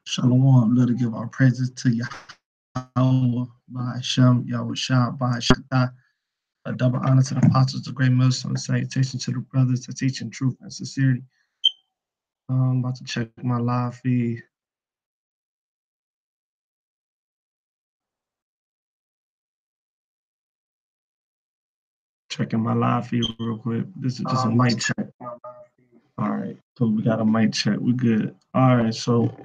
Shalom, let us give our praises to Yahweh, by Hashem, Yahweh Shah, by Shaddai. A double honor to the apostles, the great Muslims, salutation to the brothers that teach in truth and sincerity. I'm about to check my live feed. Checking my live feed real quick. This is just a mic check. All right, so we got a mic check. We good. All right, so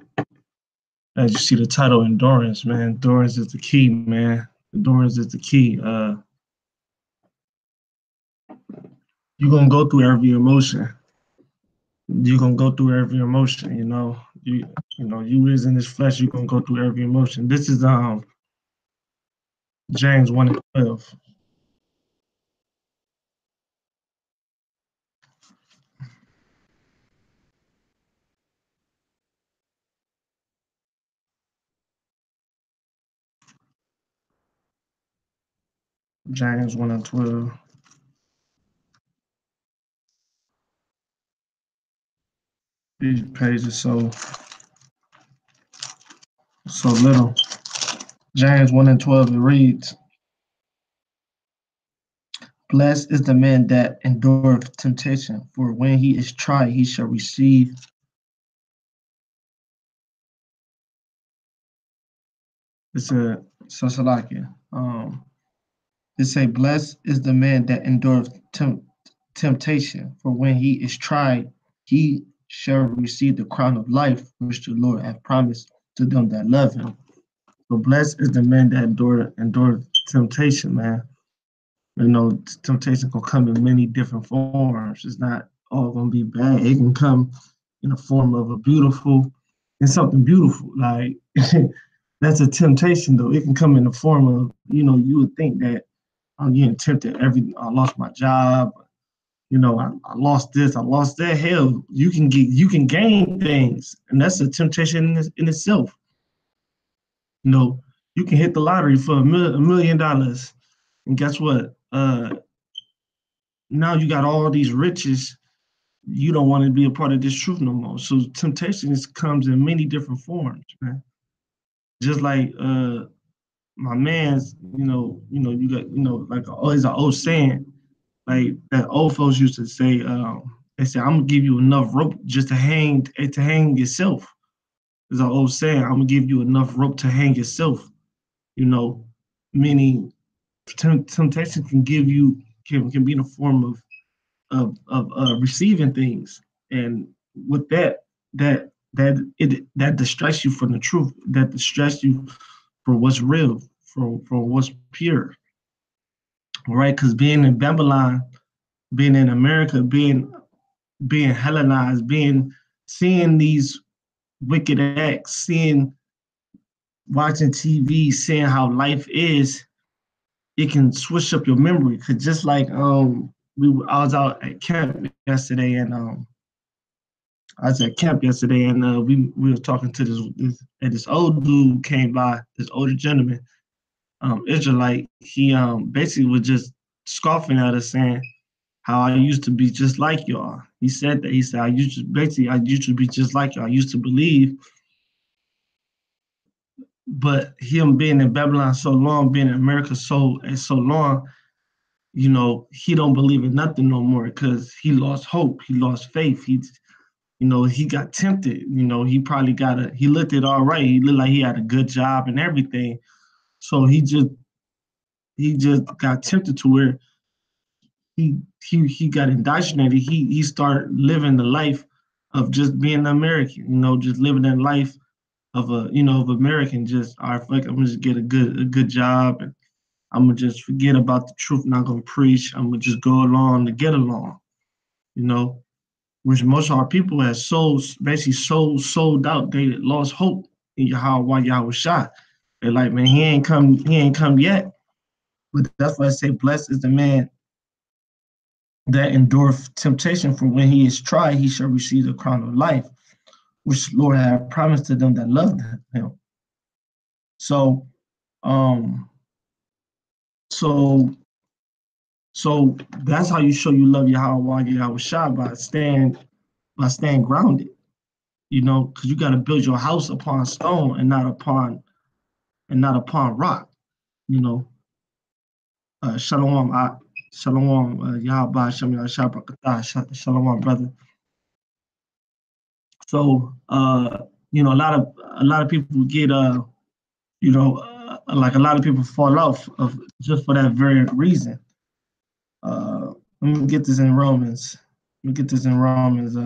as you see the title, endurance, man. Endurance is the key, man. Endurance is the key. You're gonna go through every emotion. You're gonna go through every emotion, you is in this flesh, you're gonna go through every emotion. This is James 1 and 12. James 1 and 12. These pages so little. James 1 and 12, it reads, blessed is the man that endureth temptation, for when he is tried, he shall receive. It's a Salakia. It say, blessed is the man that endureth temptation, for when he is tried, he shall receive the crown of life which the Lord hath promised to them that love him. So blessed is the man that endure temptation, man. Temptation can come in many different forms. It's not all gonna be bad. It can come in the form of something beautiful. Like that's a temptation though. It can come in the form of, you would think that I'm getting tempted I lost my job, I lost this, I lost that. Hell, you can gain things, and that's a temptation in itself. You can hit the lottery for $1 million, and guess what? Now you got all these riches. You don't want to be a part of this truth no more. So temptation comes in many different forms, man. Just like my man's, you got, like always an old saying, like that old folks used to say, they say, I'm gonna give you enough rope just to hang yourself. There's an old saying, I'm gonna give you enough rope to hang yourself. Meaning temptation can can be in the form of receiving things, and with that distracts you from the truth, that distracts you for what's real, for what's pure, right? Because being in Babylon, being in America, being Hellenized, seeing these wicked acts, watching TV, seeing how life is, it can switch up your memory. Cause just like I was out at camp yesterday, and we were talking to this old dude came by, this older gentleman, Israelite. He basically was just scoffing at us, saying how I used to be just like y'all. He said that. He said I used to be just like y'all. I used to believe, but him being in Babylon so long, being in America so long, he don't believe in nothing no more because he lost hope. He lost faith. He got tempted. He probably he looked it all right. He looked like he had a good job and everything. So he just got tempted to where he got indoctrinated. He started living the life of just being an American, just living that life of American, just all right, fuck, I'm gonna just get a good job, and I'm gonna just forget about the truth, not gonna preach. I'm gonna just go along to get along, you know, which most of our people have basically sold out. They lost hope in Yahweh while Yahweh was shot. They're like, man, he ain't come yet. But that's why I say, blessed is the man that endureth temptation, for when he is tried, he shall receive the crown of life, which the Lord hath promised to them that love him. So, um, so So that's how you show you love Yahweh Yahweh Shah, by staying grounded. because you got to build your house upon stone and not upon rock. You know, shalom, shalom, Yahweh, Shem Yahshua, shalom, brother. So, a lot of people get like a lot of people fall off of just for that very reason. Let me get this in Romans. Let me get this in Romans.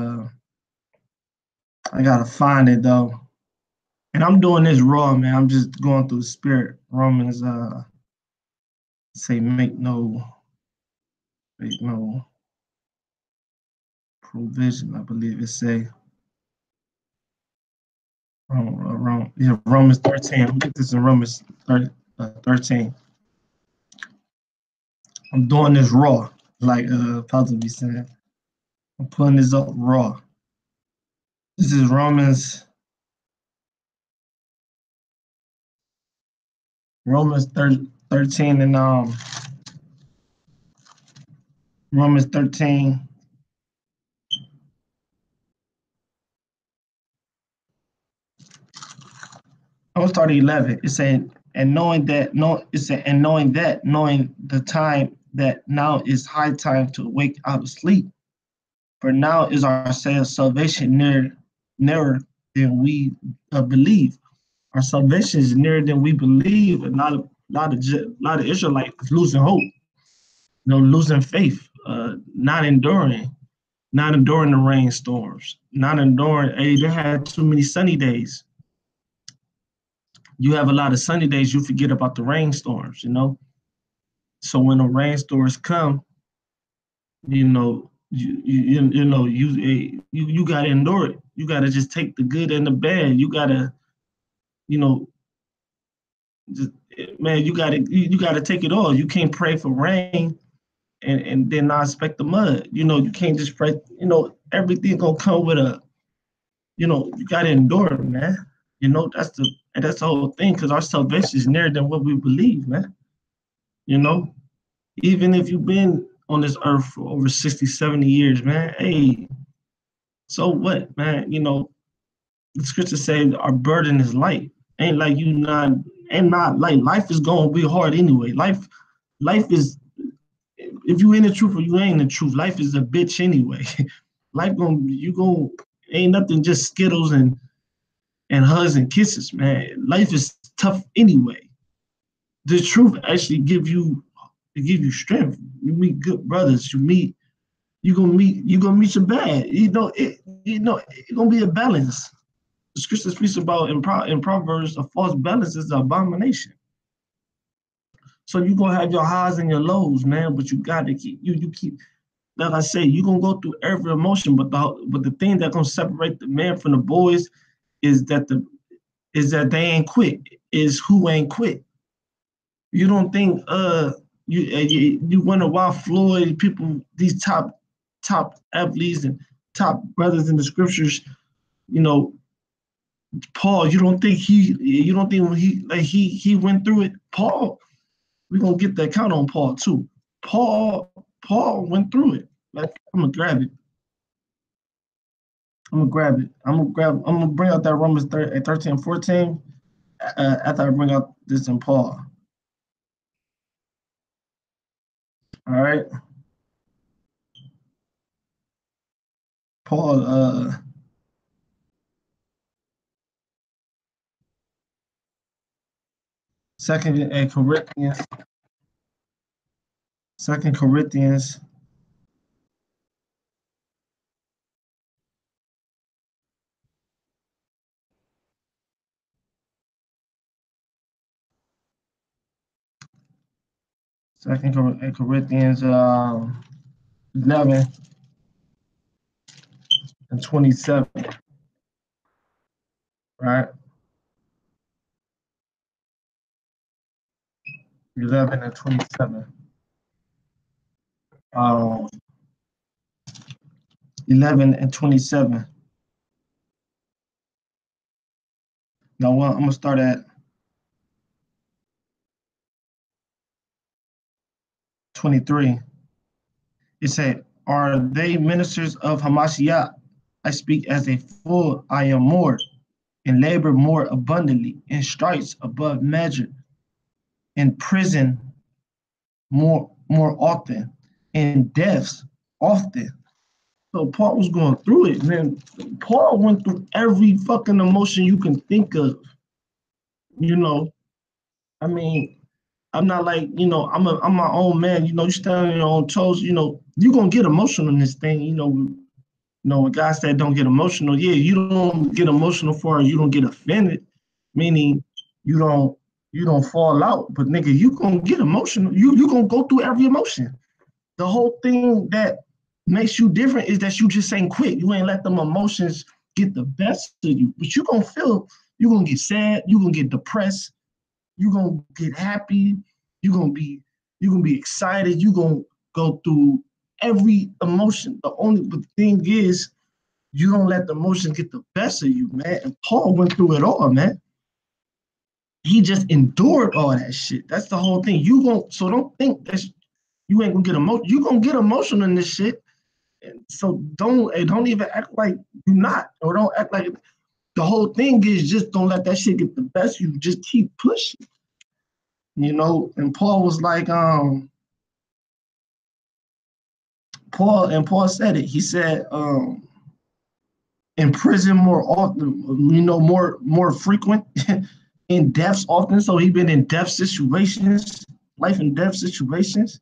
I gotta find it though. And I'm doing this raw, man. I'm just going through the spirit. Romans say make no provision, I believe it say. Romans 13. Look at this in Romans 13. I'm doing this raw, like Pastor be saying. I'm putting this up raw. This is Romans 13 and Romans 13. I'm gonna start at 11. It said, and knowing that, knowing the time that now is high time to wake out of sleep. For now is our salvation nearer than we believe. Our salvation is nearer than we believe, and lot of Israelites losing hope, losing faith, not enduring the rainstorms, not enduring. Hey, they had too many sunny days. You have a lot of sunny days, you forget about the rainstorms. So when the rainstorms come, you gotta endure it. You gotta just take the good and the bad. You gotta, you know, just, man, you gotta take it all. You can't pray for rain and then not expect the mud. You can't just pray. Everything gonna come with you gotta endure it, man. That's the whole thing, because our salvation is nearer than what we believe, man. You know, even if you've been on this earth for over 60, 70 years, man, hey, so what, man? The scripture says our burden is light. Ain't not light. Life is gonna be hard anyway. Life is, if you in the truth or you ain't in the truth, life is a bitch anyway. Life ain't nothing just skittles and hugs and kisses, man. Life is tough anyway. The truth actually give you strength. You meet good brothers. You gonna meet some bad. It's gonna be a balance. The scripture speaks about in Proverbs, a false balance is an abomination. So you're gonna have your highs and your lows, man, but you gotta keep like I say, you're gonna go through every emotion, but the thing that's gonna separate the man from the boys is that they ain't quit, is who ain't quit. You don't think you wonder why Floyd, people, these top athletes and top brothers in the scriptures, you know, Paul, you don't think when he went through it, Paul, we're gonna get that count on Paul too. Paul went through it. Like, I'm gonna grab it. I'm gonna bring out that Romans 13, 14 after I bring out this in Paul. All right. Paul, Second Corinthians, Second Corinthians 11 and 27, right? 11 and 27. Um, 11 and 27. Now, I'm gonna start at 23. It said, "Are they ministers of Hamashiach? I speak as a fool, I am more, and labor more abundantly, in stripes above measure, in prison more often, in deaths often. So Paul was going through it, man. Paul went through every fucking emotion you can think of. You know, I mean, I'm not like, I'm my own man. You stand on your own toes. You're gonna get emotional in this thing. When God said don't get emotional, yeah, you don't get emotional for it, you don't get offended, meaning you don't you don't fall out. But nigga, you gonna get emotional. You gonna go through every emotion. The whole thing that makes you different is that you just ain't quit. You ain't let them emotions get the best of you. But you're gonna get sad, you're gonna get depressed, you're gonna get happy, you're gonna be you're gonna be excited, you're gonna go through every emotion. But the thing is, you don't let the emotion get the best of you, man. And Paul went through it all, man. He just endured all that shit. That's the whole thing. So don't think that you ain't gonna get emotional. You gonna get emotional in this shit. So don't even act like you're not, or don't act like the whole thing is just don't let that shit get the best of you. Just keep pushing, And Paul was like, Paul said it. He said, in prison more often, more frequent, in deaths often. So he been in death situations, life and death situations.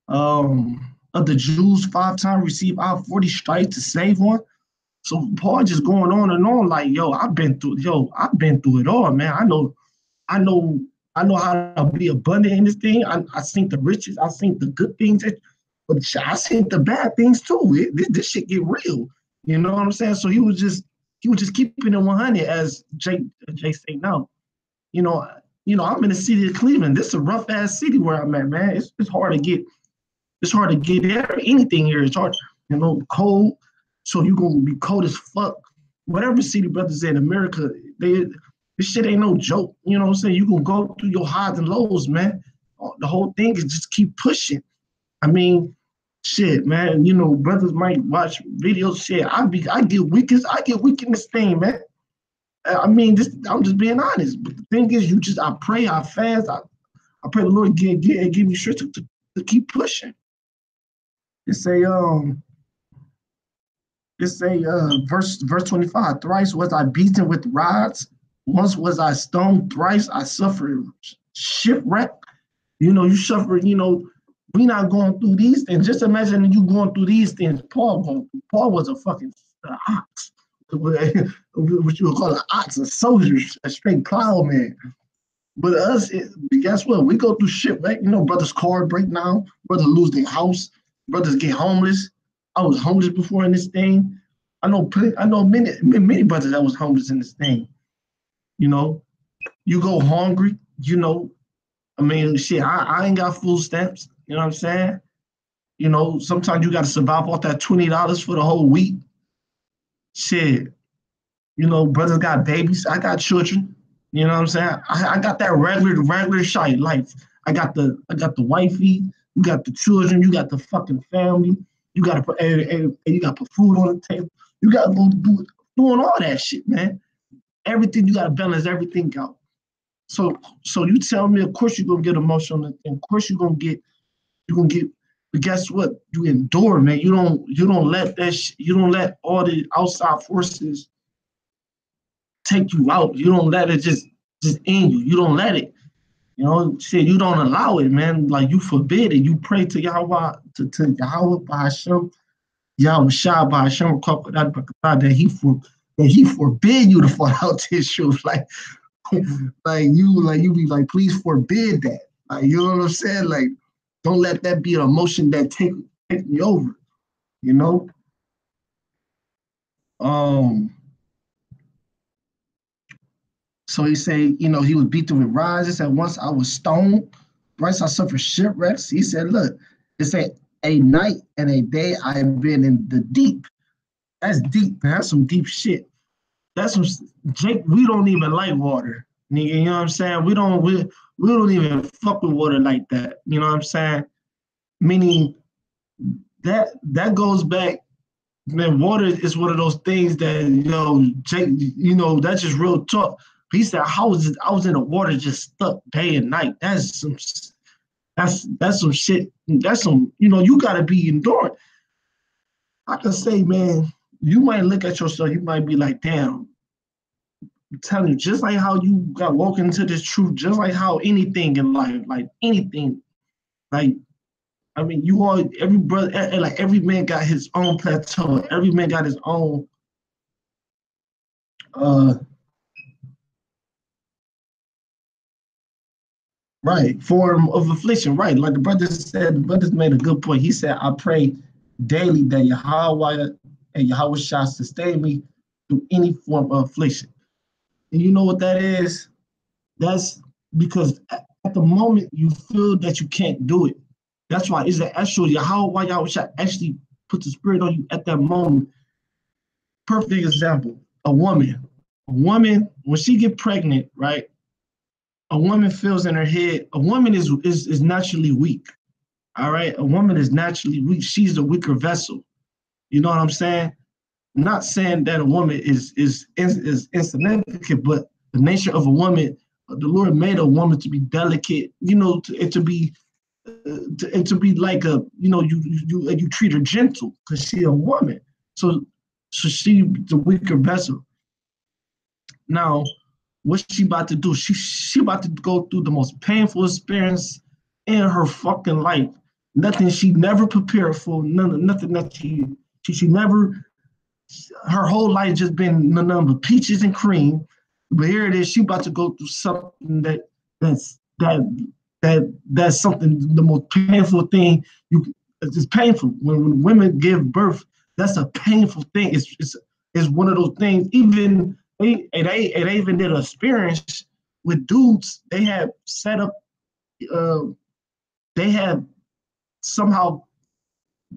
Of the Jews 5 times received out 40 stripes to save one. So Paul just going on and on like, I've been through it all, man. I know, I know how to be abundant in this thing. I seen the riches, I seen the good things, but I seen the bad things too. This shit get real. You know what I'm saying? So he was just keeping it 100, as Jay say now. I'm in the city of Cleveland. This is a rough ass city where I'm at, man. It's hard to get. It's hard to get there. Anything here is hard. Cold. So you gonna be cold as fuck. Whatever city brothers in America, this shit ain't no joke. You know what I'm saying? You gonna go through your highs and lows, man. The whole thing is just keep pushing. I mean, shit, man. Brothers might watch videos. Shit, I get weak in this thing, man. I mean, I'm just being honest. But the thing is, I pray, I fast, I pray the Lord give me strength to keep pushing. Verse 25. Thrice was I beaten with rods. Once was I stoned. Thrice I suffered shipwreck. You suffer. We not going through these things. Just imagine you going through these things. Paul was a fucking ox. What you would call an ox, a soldier, a straight cloud man. But us, guess what? We go through shit, right? Brothers' car break down, brothers lose their house, brothers get homeless. I was homeless before in this thing. I know many brothers that was homeless in this thing. You go hungry. I mean, shit. I ain't got food stamps. You know what I'm saying? Sometimes you got to survive off that $20 for the whole week. Shit. Brothers got babies. I got children. You know what I'm saying? I got that regular shite life. I got the wifey. You got the children. You got the fucking family. You got to put food on the table. You got to go doing all that shit, man. Everything, you got to balance everything out. So you tell me, of course you're gonna get emotional, and of course you're gonna get. But guess what? You endure, man. You don't let you don't let all the outside forces take you out. You don't let it just in you. You don't let it. Shit, you don't allow it, man. Like, you forbid it. You pray to Yahweh, to Yahweh by Hashem, Yahweh Shah by Hashem, that he forbid you to fall out this shoes. Like you be like, please forbid that. Like, you know what I'm saying? Like, don't let that be an emotion that take me over. So he said, he was beaten with rods. He said, once I was stoned, thrice I suffered shipwrecks. He said, look, it said, a night and a day I have been in the deep. That's deep, man. That's some deep shit. That's some, Jake, we don't even like water. Nigga, you know what I'm saying? We don't even fuck with water like that. You know what I'm saying? Meaning that goes back Man, water is one of those things that Jake, that's just real talk. He said I was in the water just stuck day and night. That's some shit. That's some you gotta be enduring. I can say, man, you might look at yourself, you might be like, damn, I'm telling you, just like how you got woken into this truth, just like how anything in life, like anything, like I mean, you all every brother, like every man got his own plateau. Every man got his own uh right form of affliction. Right, like the brother said, the brothers made a good point. He said, "I pray daily that Yahweh and Yahweh shall sustain me through any form of affliction." And you know what that is? That's because at the moment you feel that you can't do it. That's why it's the actual Yahweh Yahweh shall actually put the spirit on you at that moment. Perfect example: a woman. A woman when she get pregnant, right? A woman feels in her head. A woman is naturally weak. All right, a woman is naturally weak. She's the weaker vessel. You know what I'm saying? I'm not saying that a woman is insignificant, but the nature of a woman, the Lord made a woman to be delicate. And to be like you treat her gentle because she a woman. So she the weaker vessel. Now, what's she about to do? She about to go through the most painful experience in her fucking life. Nothing she never prepared for. Nothing that she never. Her whole life just been nothing but peaches and cream. But here it is. She about to go through something that's that's something the most painful thing. It's painful when women give birth. That's a painful thing. It's one of those things. Even they even did an experience with dudes. They had set up. Uh, they had somehow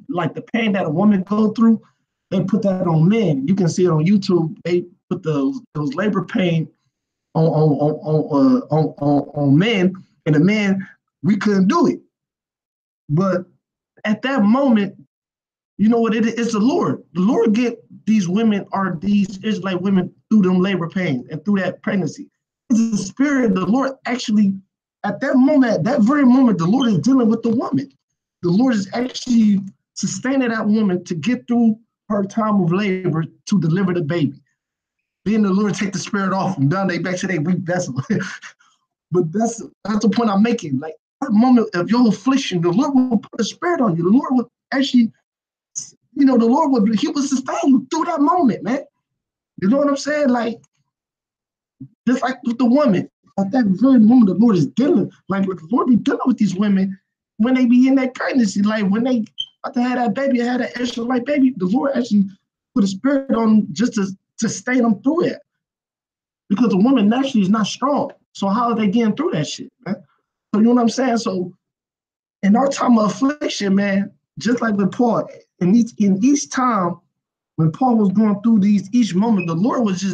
like the pain that a woman go through. They put that on men. You can see it on YouTube. They put those labor pain on men, and the men we couldn't do it. But at that moment, you know what it is? It's the Lord. The Lord get these women or these Israelite women through them labor pains and through that pregnancy. It's the spirit. The Lord actually, at that moment, at that very moment, the Lord is dealing with the woman. The Lord is actually sustaining that woman to get through her time of labor to deliver the baby. Then the Lord take the spirit off them, down they back to their weak vessel. But that's the point I'm making. Like that moment of your affliction, the Lord will put a spirit on you. The Lord will actually, the Lord He will sustain you through that moment, man. You know what I'm saying? Like just like with the woman, at that very moment, the Lord is dealing. Like the Lord be dealing with these women when they be in that pregnancy, like when they about to have that baby, had that Israelite baby. The Lord actually put a spirit on them just to sustain them through it, because the woman naturally is not strong. So how are they getting through that shit, man? So you know what I'm saying? So in our time of affliction, man, just like with Paul, in each time when Paul was going through each moment, the Lord was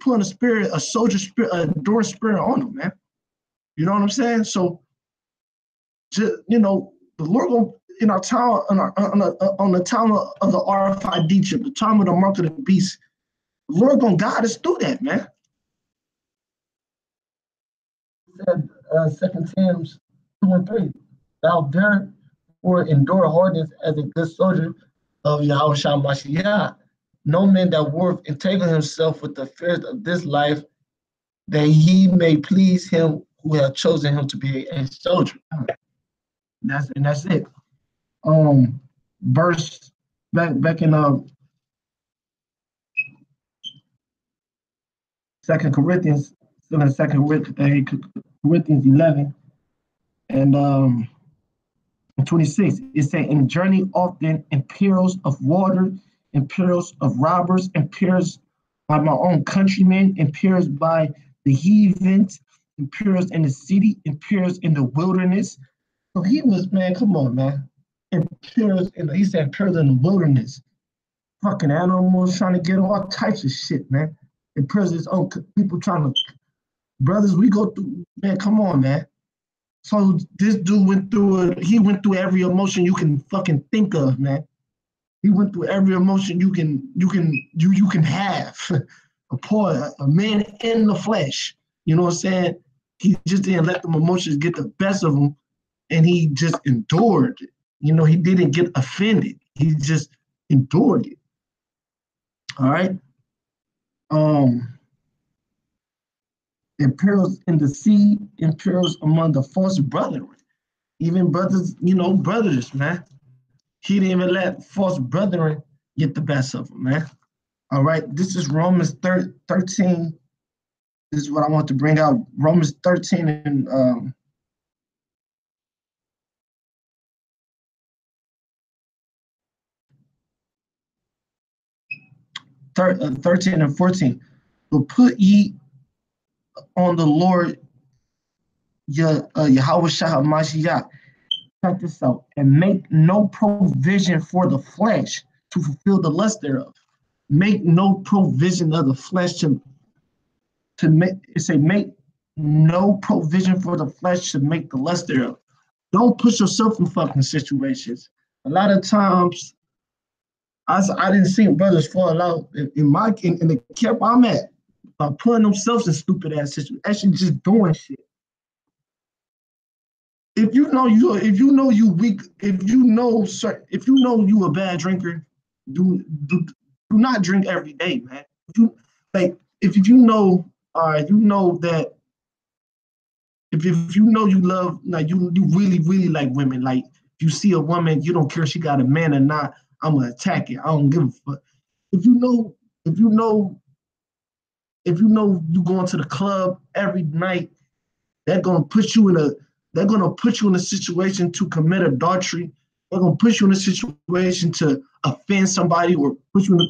putting a soldier spirit, a endurance spirit on him, man. You know what I'm saying? So, the Lord will in our town on the town of the RFID chip, the time of the mark of the beast. The Lord gonna guide us through that, man. Said 2 Timothy 2:3, thou therefore endure hardness as a good soldier of Yahweh Mashiach. No man that worth entangle himself with the affairs of this life, that he may please him who have chosen him to be a soldier. That's it. Verse back in Second Corinthians, still in Corinthians 11 and 26. It said, "In journey often in perils of water, in perils of robbers, in perils by my own countrymen, in perils by the heathens, in perils in the city, in perils in the wilderness." So he was, man, come on, man. He said perils in the wilderness. Fucking animals trying to get all types of shit, man. In perils his own people trying to, brothers, we go through, man, come on, man. So this dude went through it. He went through every emotion you can fucking think of, man. He went through every emotion you can have. A man in the flesh. You know what I'm saying? He just didn't let them emotions get the best of him, and he just endured it. You know, he didn't get offended. He just endured it. All right. Um, and perils in the sea and perils among the false brethren. Even brothers, brothers, man. He didn't even let false brethren get the best of him, man. All right. This is Romans 13. This is what I want to bring out. Romans 13 and 13 and 14. But put ye on the Lord Yahweh Shah Mashiach. Check this out. And make no provision for the flesh to fulfill the lust thereof. Make no provision of the flesh to make no provision for the flesh to make the lust thereof. Don't put yourself in fucking situations. A lot of times, I didn't see brothers fall out in the camp I'm at by putting themselves in stupid ass situations, actually just doing shit. If you know you weak, if you know you a bad drinker, do not drink every day, man. If you know, you know that if you know you love, like you really really like women, like if you see a woman, you don't care if she got a man or not, I'm gonna attack it. I don't give a fuck. If you know, if you know, if you know you going to the club every night, they're gonna put you in a situation to commit adultery. They're gonna put you in a situation to offend somebody or put you in a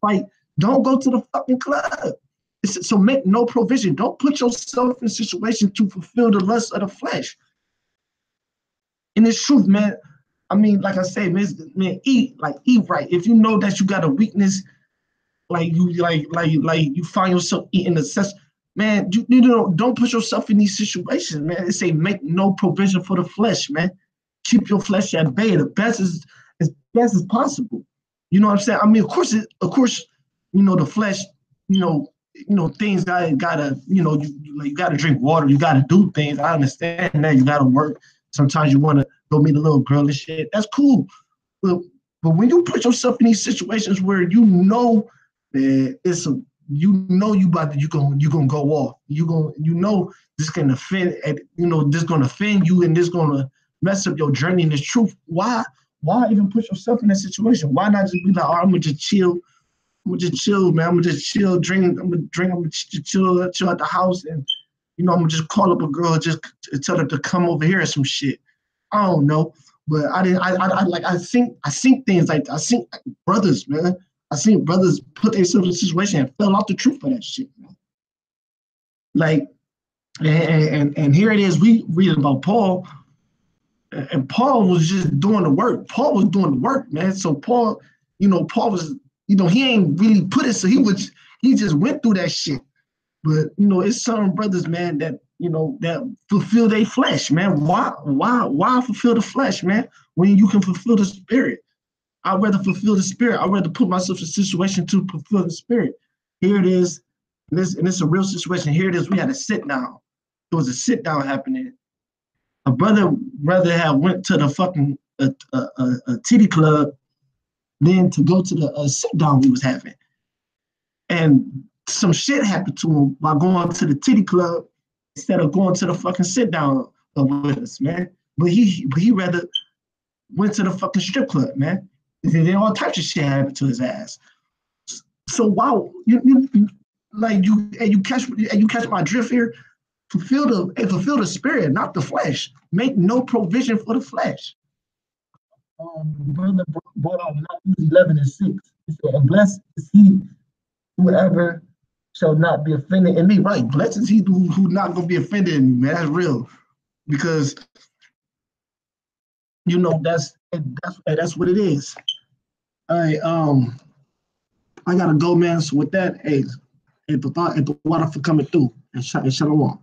fight. Don't go to the fucking club. So make no provision. Don't put yourself in a situation to fulfill the lust of the flesh. And it's truth, man. I mean, like I say, man, eat right. If you know that you got a weakness, like you find yourself eating the sex, man, don't put yourself in these situations, man. It say make no provision for the flesh, man. Keep your flesh at bay the best as best as possible. You know what I'm saying? I mean, of course, the flesh, things gotta, you gotta drink water, you gotta do things. I understand that you gotta work. Sometimes you want to go meet a little girl and shit. That's cool, but when you put yourself in these situations where you know that you gonna go off, this can offend, this gonna offend you and this gonna mess up your journey in this truth. Why even put yourself in that situation? Why not just be like, oh, I'm gonna just chill. I'm gonna just chill, man. I'm gonna just chill, drink. I'm gonna chill at the house, and I'm gonna just call up a girl, just tell her to come over here or some shit. I don't know, but I think things like I think brothers, man. I seen brothers put themselves in a situation and fell out the truth for that shit, man. Like, and here it is. We read about Paul, and Paul was just doing the work. Paul was doing the work, man. So Paul was, he ain't really put it. So he just went through that shit. But it's some brothers, man, that that fulfill their flesh, man. Why fulfill the flesh, man, when you can fulfill the spirit? I'd rather fulfill the spirit. I'd rather put myself in a situation to fulfill the spirit. Here it is, and it's a real situation. Here it is. We had a sit down. There was a sit down happening. A brother rather have went to the fucking a titty club than to go to the sit down we was having. And some shit happened to him by going to the titty club instead of going to the fucking sit down with us, man. But he rather went to the fucking strip club, man. And then all types of shit happened to his ass. So wow, you catch my drift here. Fulfill the spirit, not the flesh. Make no provision for the flesh. Brother brought out Matthew 11 and 6. He said, and blessed is he whoever shall not be offended in me. Right, blessed is he who not gonna be offended in me, man. That's real. Because that's what it is. All right, I gotta go, man. So with that, hey, the water for coming through and shalom.